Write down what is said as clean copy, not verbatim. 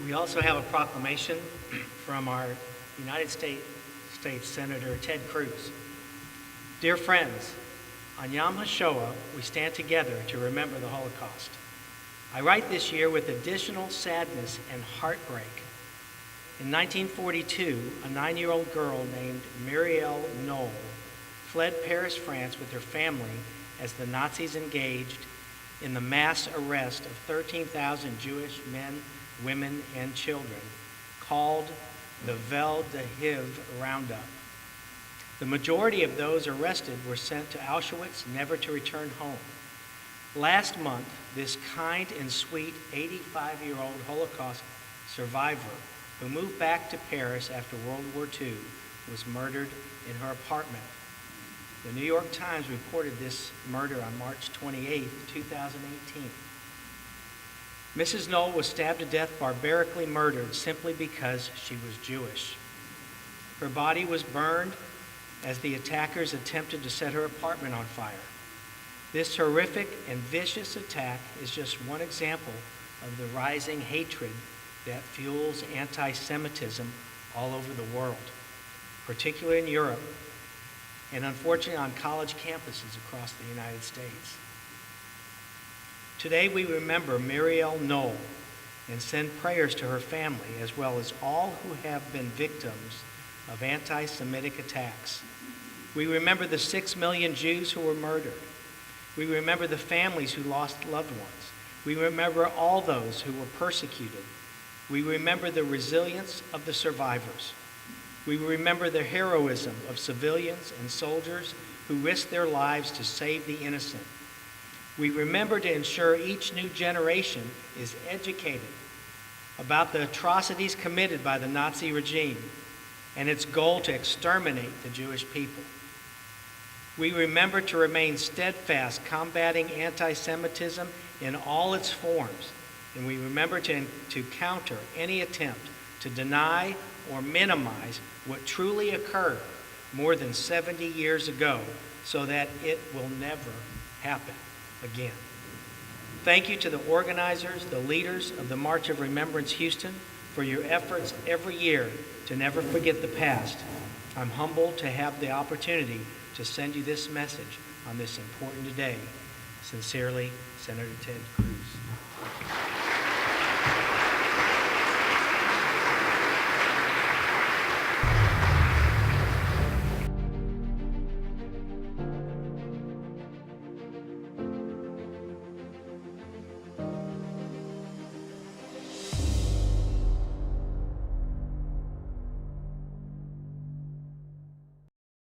We also have a proclamation from our United States Senator Ted Cruz. Dear friends, on Yom HaShoah, we stand together to remember the Holocaust. I write this year with additional sadness and heartbreak. In 1942, a 9-year-old girl named Muriel Knoll fled Paris, France with her family as the Nazis engaged in the mass arrest of 13,000 Jewish men, women, and children, called the Vel d'Hiv Roundup. The majority of those arrested were sent to Auschwitz, never to return home. Last month, this kind and sweet 85-year-old Holocaust survivor who moved back to Paris after World War II was murdered in her apartment. The New York Times reported this murder on March 28, 2018. Mrs. Knoll was stabbed to death, barbarically murdered, simply because she was Jewish. Her body was burned as the attackers attempted to set her apartment on fire. This horrific and vicious attack is just one example of the rising hatred that fuels anti-Semitism all over the world, particularly in Europe, and unfortunately on college campuses across the United States. Today we remember Muriel Knoll and send prayers to her family, as well as all who have been victims of anti-Semitic attacks. We remember the 6 million Jews who were murdered. We remember the families who lost loved ones. We remember all those who were persecuted. We remember the resilience of the survivors. We remember the heroism of civilians and soldiers who risked their lives to save the innocent. We remember to ensure each new generation is educated about the atrocities committed by the Nazi regime and its goal to exterminate the Jewish people. We remember to remain steadfast, combating anti-Semitism in all its forms, and we remember to counter any attempt to deny or minimize what truly occurred more than 70 years ago, so that it will never happen again. Thank you to the organizers, the leaders of the March of Remembrance Houston, for your efforts every year to never forget the past. I'm humbled to have the opportunity to send you this message on this important day. Sincerely, Senator Ted Cruz.